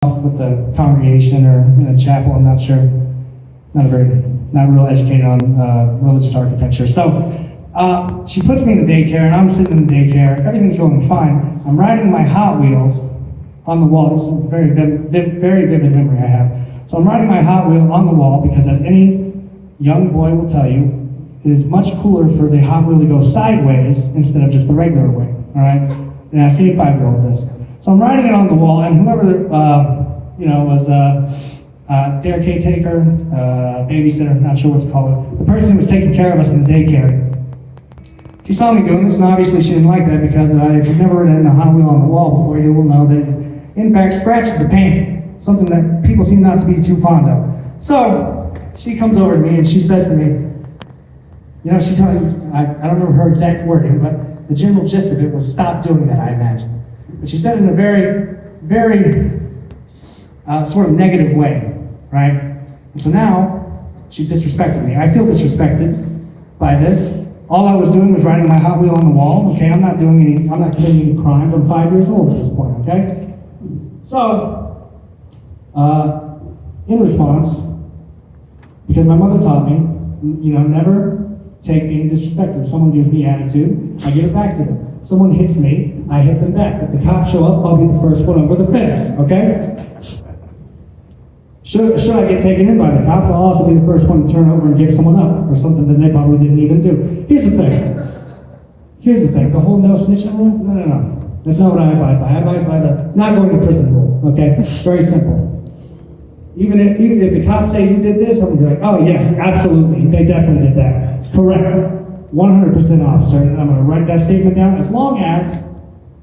with the congregation or in a chapel. I'm not sure. Not real educated on religious architecture. So she puts me in the daycare, and I'm sitting in the daycare. Everything's going fine. I'm riding my Hot Wheels on the wall. This is a very vivid memory I have. So I'm riding my Hot Wheel on the wall because, as any young boy will tell you, it is much cooler for the Hot Wheel to go sideways instead of just the regular way. All right? And ask any 5-year-old this. So I'm riding it on the wall, and whoever was daycare taker, babysitter, not sure what to call it, the person who was taking care of us in the daycare, she saw me doing this, and obviously she didn't like that because if you've never ridden a Hot Wheel on the wall before, you will know that it, in fact, scratches the paint, something that people seem not to be too fond of. So she comes over to me and she says to me, she tells me, I don't remember her exact wording, but the general gist of it was stop doing that, I imagine. But she said it in a very sort of negative way, right? And so now she's disrespecting me. I feel disrespected by this. All I was doing was riding my Hot Wheel on the wall, okay? I'm not committing any crimes. I'm 5 years old at this point, okay? So, in response, because my mother taught me, never take being disrespectful. If someone gives me attitude, I give it back to them. Someone hits me, I hit them back. If the cops show up, I'll be the first one over the fence, okay? Should I get taken in by the cops, I'll also be the first one to turn over and give someone up for something that they probably didn't even do. Here's the thing. The whole no snitching rule? No. That's not what I abide by. I abide by the not going to prison rule, okay? Very simple. Even if the cops say you did this, I'm going to be like, oh yes, absolutely, they definitely did that. It's correct. 100% officer, and I'm going to write that statement down as long as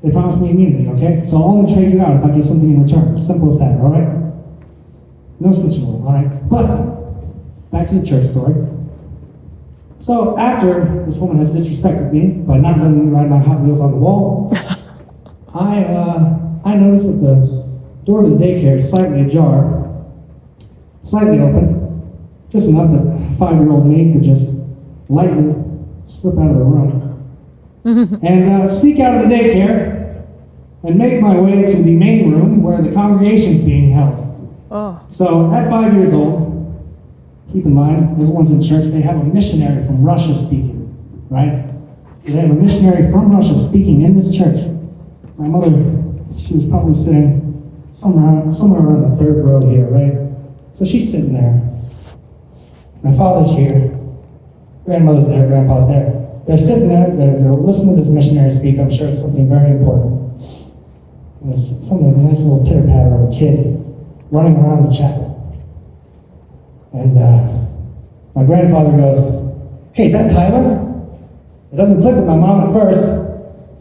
they promise me immunity, okay? So I'll only trade you out if I get something in return. Simple as that, all right? No snitching rule, all right? But, back to the church story. So after this woman has disrespected me by not letting me ride my Hot Wheels on the wall, I noticed that the door to the daycare is slightly ajar, slightly open, just enough that 5-year-old me could just lightly slip out of the room and sneak out of the daycare and make my way to the main room where the congregation is being held. Oh. So at 5 years old, keep in mind, everyone's in church, they have a missionary from Russia speaking, right? They have a missionary from Russia speaking in this church. My mother, she was probably sitting somewhere around the third row here, right? So she's sitting there. My father's here. Grandmother's there, grandpa's there. They're sitting there, they're listening to this missionary speak. I'm sure it's something very important. And there's something, a nice little pitter-patter of a kid running around the chapel. And my grandfather goes, hey, is that Tyler? It doesn't click with my mom at first,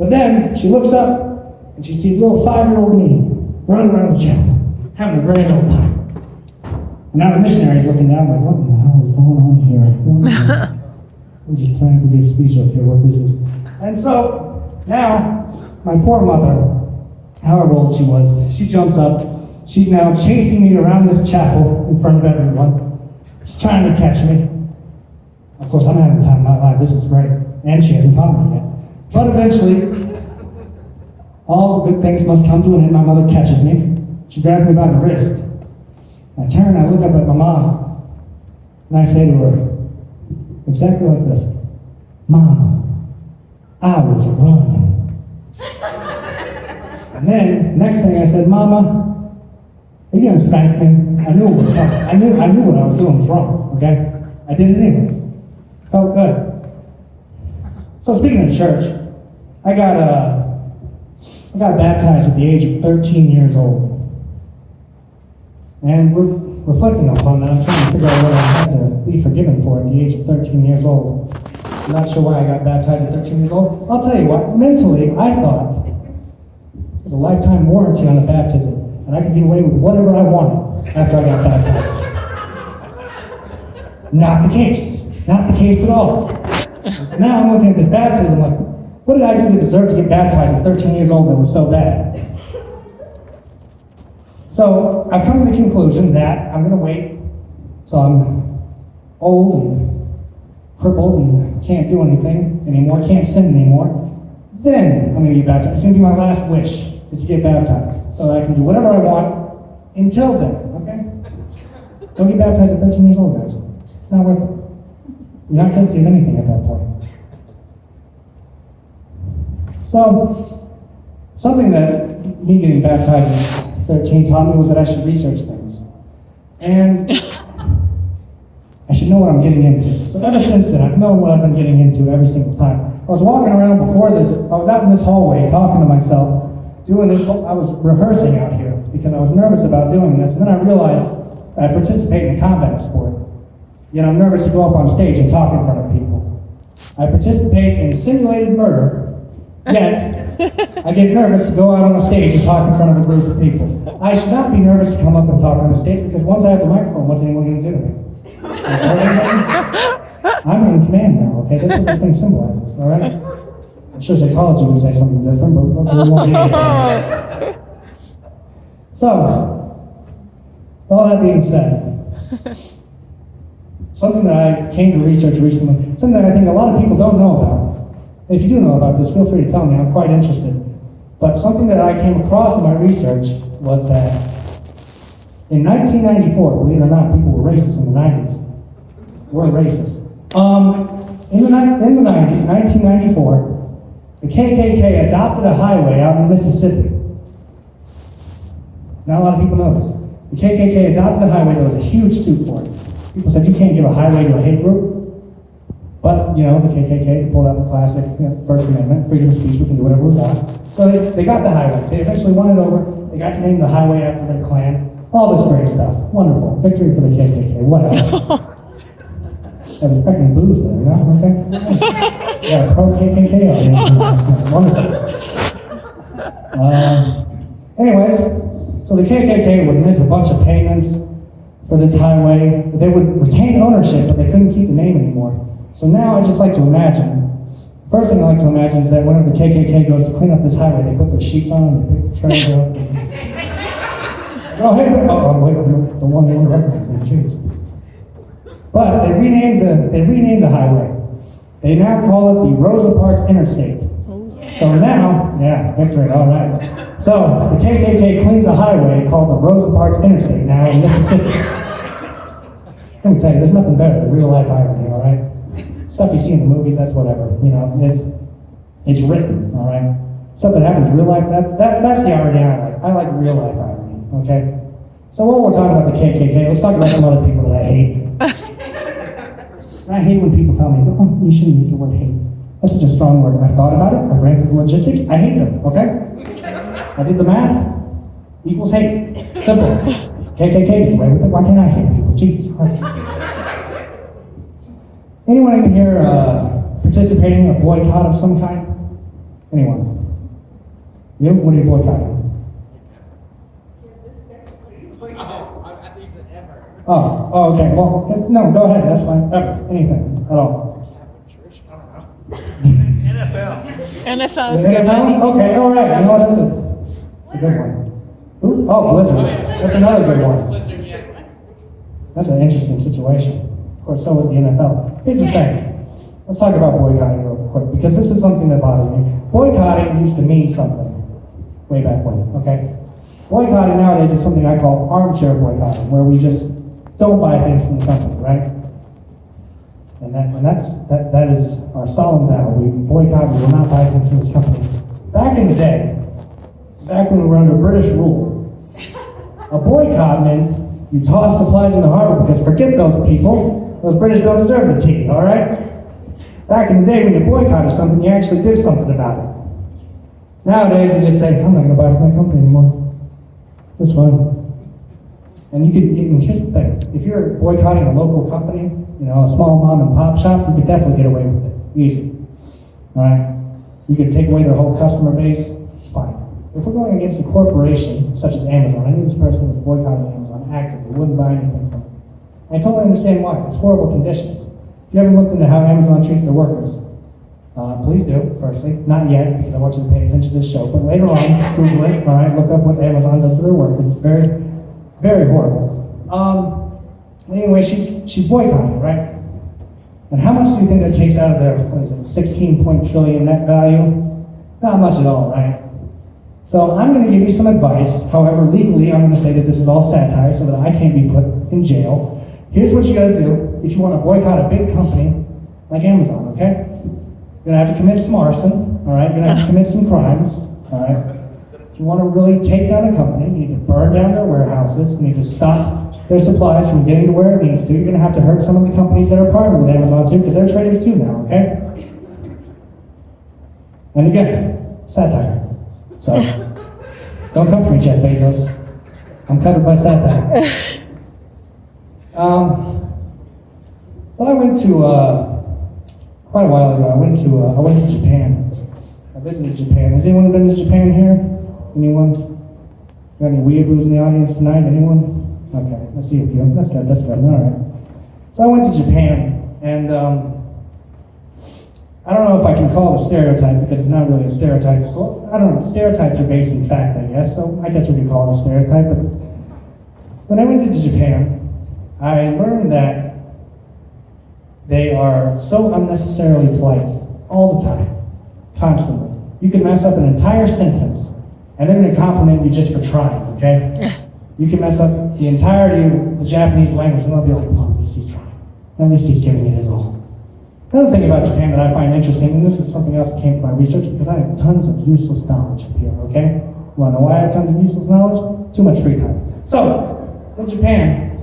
but then she looks up and she sees little 5-year-old me running around the chapel, having a grand old time. And now the missionary's looking down like, what in the hell is going on here? I'm just trying to get a speech up here, what is this? And so now my poor mother, however old she was, she jumps up. She's now chasing me around this chapel in front of everyone. She's trying to catch me. Of course, I'm having the time of my life. This is great. And she hasn't caught me yet. But eventually, all good things must come to an end. My mother catches me. She grabs me by the wrist. I turn and I look up at my mom. And I say to her, exactly like this, Mom, I was running. And then, next thing I said, Mama, are you gonna spank me? I knew it was wrong. I knew what I was doing was wrong, okay? I did it anyways. Felt good. So speaking of church, I got baptized at the age of 13 years old. And we're reflecting upon that. I'm trying to figure out what I had to be forgiven for at the age of 13 years old. I'm not sure why I got baptized at 13 years old. I'll tell you what, mentally, I thought there's a lifetime warranty on the baptism. And I could get away with whatever I wanted after I got baptized. Not the case. Not the case at all. So now I'm looking at this baptism like, what did I do to deserve to get baptized at 13 years old that was so bad? So I've come to the conclusion that I'm going to wait till I'm old and crippled and can't do anything anymore, can't sin anymore. Then I'm going to get baptized. It's going to be my last wish, is to get baptized, so that I can do whatever I want Until then, okay? Don't get baptized at 13 years old, guys. It's not worth it. You're not guilty of anything at that point. So, something that me getting baptized at 13 taught me was that I should research things. And I should know what I'm getting into. So ever since then, I've known what I've been getting into every single time. I was walking around before this, I was out in this hallway talking to myself, doing this, I was rehearsing out here because I was nervous about doing this, and then I realized that I participate in a combat sport. Yet I'm nervous to go up on stage and talk in front of people. I participate in simulated murder, yet I get nervous to go out on a stage and talk in front of a group of people. I should not be nervous to come up and talk on the stage because once I have the microphone, what's anyone going to do to me? I'm in command now, okay? That's what this thing symbolizes, all right? I'm sure psychology would say something different, but we won't do it. So, all that being said, something that I came to research recently, something that I think a lot of people don't know about. If you do know about this, feel free to tell me, I'm quite interested. But something that I came across in my research was that in 1994, believe it or not, people were racist in the 90s. We're racist. In the 90s, 1994, the KKK adopted a highway out in Mississippi. Not a lot of people know this. The KKK adopted a highway, there was a huge suit for it. People said, you can't give a highway to a hate group. But, you know, the KKK pulled out the classic First Amendment, freedom of speech, we can do whatever we want. So they got the highway. They eventually won it over. They got to name the highway after their clan. All this great stuff. Wonderful. Victory for the KKK. Whatever. I was expecting booze there, you know? Okay. Yeah, pro-KKK audience. Wonderful. Anyways, so the KKK would miss a bunch of payments for this highway. They would retain ownership, but they couldn't keep the name anymore. So now I just like to imagine, first thing I like to imagine is that whenever the KKK goes to clean up this highway, they put their sheets on, they pick the trash up. Oh, hey, wait, the one they recommend, jeez. But they renamed the highway. They now call it the Rosa Parks Interstate. So now, yeah, victory, all right. So the KKK cleans a highway called the Rosa Parks Interstate now in Mississippi. Let me tell you, there's nothing better than real life irony, all right? Stuff you see in the movies, that's whatever, you know, it's written, all right? Stuff that happens in real life, that's the irony I like. I like real life irony, okay? So while we're talking about the KKK, let's talk about some other people that I hate. I hate when people tell me, oh, you shouldn't use the word hate. That's such a strong word. I've thought about it, I've ran through the logistics, I hate them, okay? I did the math, equals hate. Simple. KKK gets away with it, why can't I hate people? Jesus Christ. Anyone in here participating in a boycott of some kind? Anyone? You? What are you boycotting? Oh, okay. Well, no, go ahead. That's fine. Ever. Anything at all. NFL is a good one. Okay, all right. You know what? That's a good one. Ooh, oh, Blizzard. That's another good one. That's an interesting situation. Of course, so is the NFL. Here's the thing. Let's talk about boycotting real quick, because this is something that bothers me. Boycotting used to mean something way back when, okay? Boycotting nowadays is something I call armchair boycotting, where we just don't buy things from the company, right? And that is our solemn vow. We boycott, we will not buy things from this company. Back in the day, back when we were under British rule, a boycott meant you toss supplies in the harbor because forget those people, those British don't deserve the tea, all right? Back in the day when you boycotted something, you actually did something about it. Nowadays we just say, I'm not going to buy from that company anymore. That's fine. And here's the thing, if you're boycotting a local company, you know, a small mom and pop shop, you could definitely get away with it, easy, all right? You could take away their whole customer base, fine. If we're going against a corporation, such as Amazon, I knew this person was boycotting Amazon actively, wouldn't buy anything from it. I totally understand why, it's horrible conditions. If you haven't looked into how Amazon treats their workers, please do, firstly. Not yet, because I want you to pay attention to this show, but later on, Google it, all right, look up what Amazon does to their workers. It's very, very horrible. Anyway, she's boycotting, right? And how much do you think that takes out of their, what is it, 16 trillion net value? Not much at all, right? So I'm going to give you some advice. However, legally, I'm going to say that this is all satire so that I can't be put in jail. Here's what you got to do if you want to boycott a big company like Amazon, okay? You're going to have to commit some arson, all right? You're going to have to commit some crimes, all right? If you want to really take down a company, you need to burn down their warehouses, you need to stop their supplies from getting to where it needs to. You're going to have to hurt some of the companies that are partnered with Amazon too, because they're traders too now, okay? And again, satire. So, don't come for me, Jeff Bezos. I'm covered by satire. Well, I went to, quite a while ago, I went to Japan. I visited Japan. Has anyone been to Japan here? Anyone? Got any weeaboos in the audience tonight? Anyone? Okay, let's see a few. That's good, all right. So I went to Japan, and I don't know if I can call it a stereotype, because it's not really a stereotype. Well, I don't know, stereotypes are based in fact, I guess, so I guess we could call it a stereotype, but when I went to Japan, I learned that they are so unnecessarily polite all the time, constantly. You can mess up an entire sentence, and they're going to compliment you just for trying, okay? You can mess up the entirety of the Japanese language, and they'll be like, well, at least he's trying. At least he's giving it his all. Another thing about Japan that I find interesting, and this is something else that came from my research, because I have tons of useless knowledge up here, okay? You want to know why I have tons of useless knowledge? Too much free time. So, in Japan,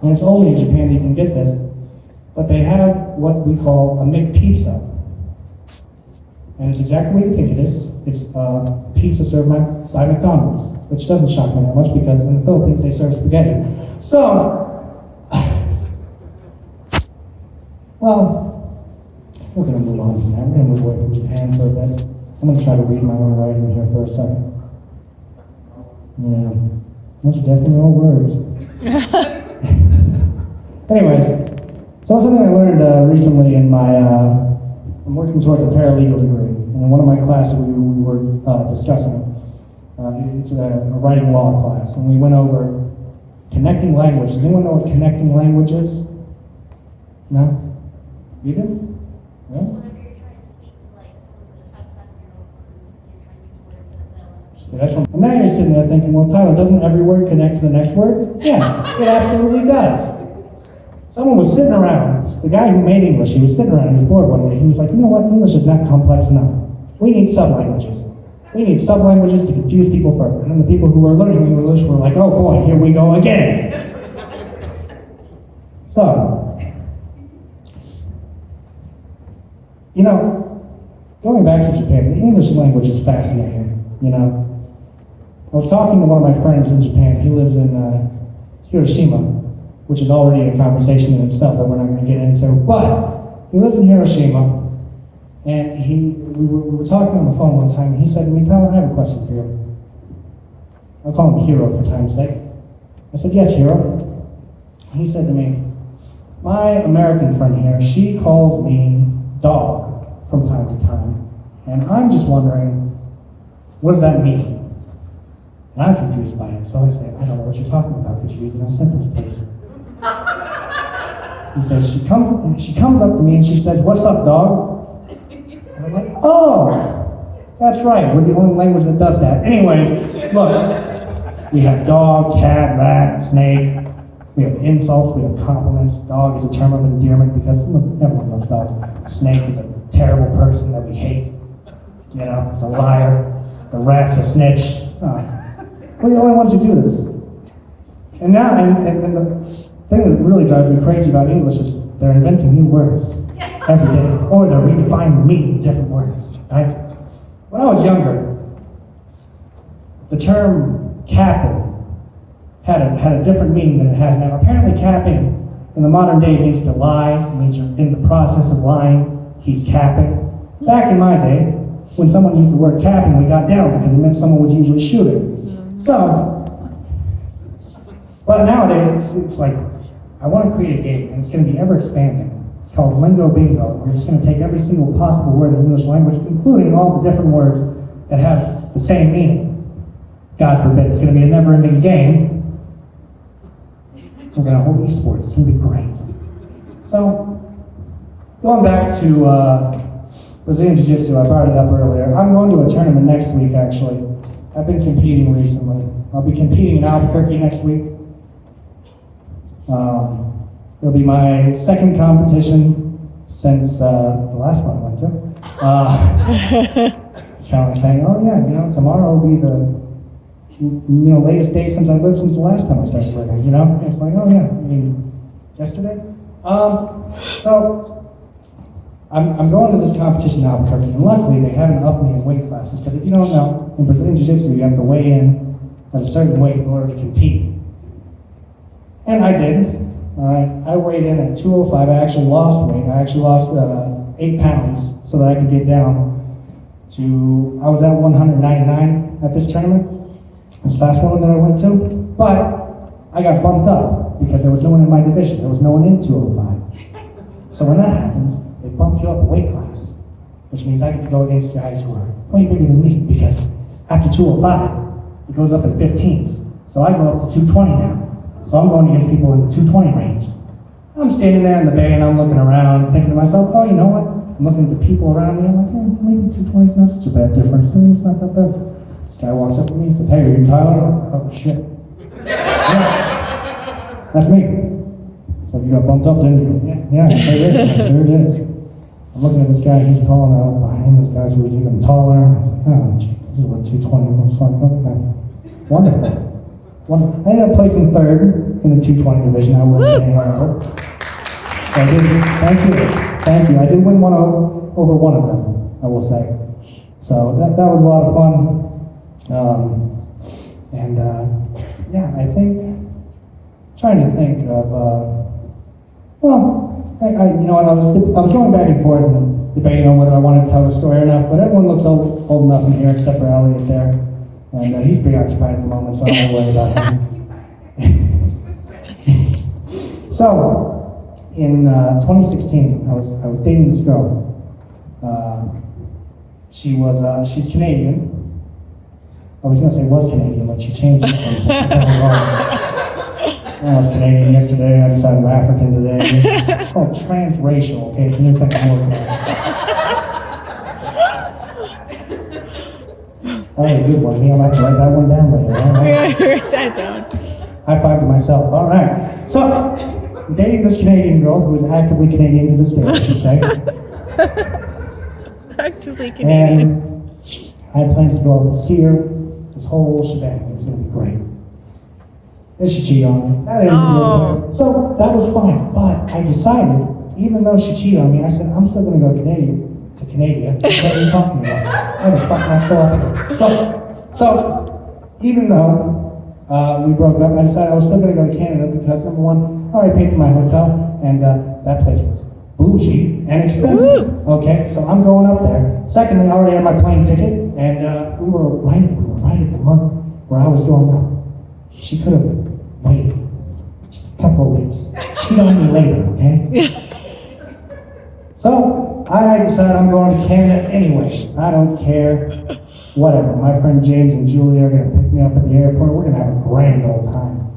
and it's only in Japan that you can get this, but they have what we call a McPizza. And it's exactly what you think it is. It's pizza served by McDonald's, which doesn't shock me that much because in the Philippines they serve spaghetti. So, well, we're going to move on from that. We're going to move away from Japan for a bit. I'm going to try to read my own writing here for a second. Yeah, those are definitely all words. Anyways, so something I learned recently in my, I'm working towards a paralegal degree. And in one of my classes we were discussing, it's a writing law class, and we went over connecting language. Does anyone know what connecting language is? No? You do? Yeah? Whenever you're trying to speak to like someone that's outside of your own you're trying to use words that they'll understand. Yeah, that's from, and now you're sitting there thinking, well, Tyler, doesn't every word connect to the next word? Yeah, it absolutely does. Someone was sitting around, the guy who made English, he was sitting around, he was bored one day, he was like, you know what, English is not complex enough. We need sub-languages. We need sub-languages to confuse people further. And then the people who were learning English were like, oh boy, here we go again. So, you know, going back to Japan, the English language is fascinating, you know. I was talking to one of my friends in Japan. He lives in Hiroshima, which is already a conversation in itself that we're not going to get into. But he lives in Hiroshima, and we were talking on the phone one time, and he said to me, Tyler, I have a question for you. I'll call him Hero for time's sake. I said, yes, Hero. He said to me, my American friend here, she calls me dog from time to time, and I'm just wondering, what does that mean? And I'm confused by it, so I say, I don't know what you're talking about. Could you use it in a sentence, please? He says, she comes up to me and she says, what's up, dog? And I'm like, oh, that's right, we're the only language that does that. Anyways, look, we have dog, cat, rat, snake. We have insults, we have compliments. Dog is a term of endearment because everyone loves dogs. Snake is a terrible person that we hate. You know, it's a liar. The rat's a snitch. We're the only ones who do this. And now, and the thing that really drives me crazy about English is they're inventing new words every day, or they're redefining the meaning of different words, right? When I was younger, the term capping had a different meaning than it has now. Apparently capping in the modern day means to lie, it means you're in the process of lying, he's capping. Back in my day, when someone used the word capping, we got down because it meant someone was usually shooting. So, but nowadays, it's like, I want to create a game, and it's going to be ever expanding. It's called Lingo Bingo. We're just going to take every single possible word in the English language, including all the different words that have the same meaning. God forbid, it's going to be a never-ending game. We're going to hold esports. It's going to be great. So, going back to Brazilian Jiu-Jitsu, I brought it up earlier. I'm going to a tournament next week, actually. I've been competing recently. I'll be competing in Albuquerque next week. It'll be my second competition since the last one I went to. It's kind of like saying, oh yeah, tomorrow will be the latest day since I've lived since the last time I started living, It's like, oh yeah, yesterday? So, I'm going to this competition in Albuquerque, and luckily they haven't upped me in weight classes, because if you don't know, in Brazilian Jiu-Jitsu you have to weigh in at a certain weight in order to compete. And I did. I weighed in at 205. I actually lost weight. I actually lost 8 pounds so that I could get down to, I was at 199 at this tournament, this last one that I went to, but I got bumped up because there was no one in my division. There was no one in 205. So when that happens, they bump you up a weight class, which means I get to go against guys who are way bigger than me, because after 205, it goes up in 15s. So I go up to 220 now. So I'm going against people in the 220 range. I'm standing there in the bay and I'm looking around, thinking to myself, oh, you know what? I'm looking at the people around me. I'm like, maybe 220 is not such a bad difference. Maybe it's not that bad. This guy walks up to me and says, hey, are you Tyler? Oh, shit. Yeah. That's me. So you got bumped up, didn't you? Yeah, I did. I sure did. I'm looking at this guy, he's tall now. Behind this guy who's even taller. I was like, oh, gee, this is what 220 looks like. Okay. Wonderful. I ended up placing third in the 220 division. I wasn't any however. I did, thank you. I did win one over one of them, I will say. So that was a lot of fun. Yeah, I think, trying to think of, I was going back and forth and debating on whether I wanted to tell the story or not, but everyone looks old enough in here except for Elliot there. And he's preoccupied at the moment, so I don't worry about him. So, in 2016, I was dating this girl. She's Canadian. I was going to say was Canadian, but she changed it. I was Canadian yesterday, I decided I'm African today. It's called transracial, okay? It's a new thing I'm working on. Oh, a good one. I might have to write that one down later. Write that down. High five to myself. All right. So, I'm dating this Canadian girl who is actively Canadian to this day, I should say. Actively Canadian. And I had plans to go out and see her. This whole shebang. It was going to be great. Then she cheated on me. So, that was fine. But I decided, even though she cheated on me, I said, I'm still going to go to Canada. What are you talking about? Why the fuck am I still up here? So, even though we broke up, I decided I was still going to go to Canada because, number one, I already paid for my hotel, and that place was bougie and expensive. Okay, so I'm going up there. Secondly, I already had my plane ticket, and we were right at the month where I was going up. She could have waited just a couple of weeks. Cheat on me later, okay? So, I decided I'm going to Canada anyways. I don't care. Whatever. My friend James and Julie are going to pick me up at the airport. We're going to have a grand old time.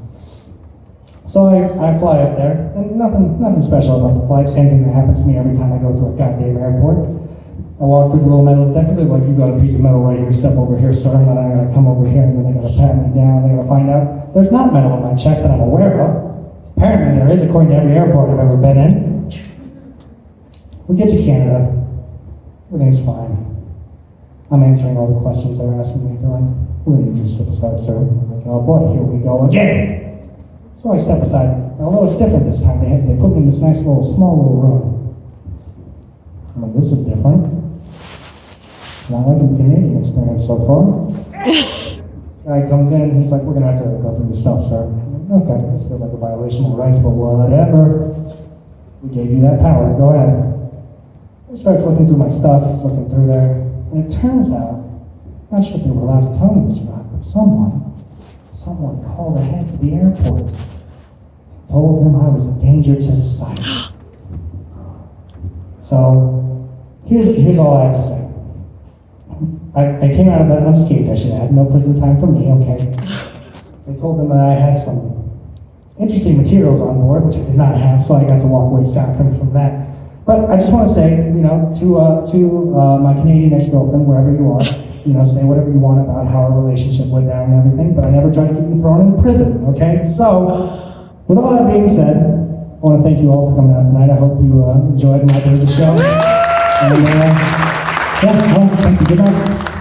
So I fly up there, and nothing special about the flight. Same thing that happens to me every time I go through a goddamn airport. I walk through the little metal detector. They're like, you got a piece of metal right here. Step over here, sir. And then I got to come over here, and then they got to pat me down. They got to find out there's not metal on my chest that I'm aware of. Apparently there is, according to every airport I've ever been in. We get to Canada, everything's fine. I'm answering all the questions they're asking me. They're like, we're going to need you to step aside, sir. I'm like, oh boy, here we go again. So I step aside. Although it's different this time, they put me in this nice small little room. I'm like, this is different. Not like a Canadian experience so far. Guy comes in, he's like, we're going to have to go through your stuff, sir. I'm like, okay, this feels like a violation of rights, but whatever. We gave you that power, go ahead. He starts looking through my stuff, he's looking through there, and it turns out, I'm not sure if they were allowed to tell me this or not, but someone called ahead to the airport, told him I was a danger to society. So, here's all I have to say. I came out of that unscathed, I should add, no prison time for me, okay. They told them that I had some interesting materials on board, which I did not have, so I got to walk away scot-free from that. But I just want to say, to my Canadian ex-girlfriend, wherever you are, say whatever you want about how our relationship went down and everything, but I never tried to get you thrown in prison, okay? So, with all that being said, I want to thank you all for coming out tonight. I hope you enjoyed my bit of the show. And, yeah, well, thank you. Good night.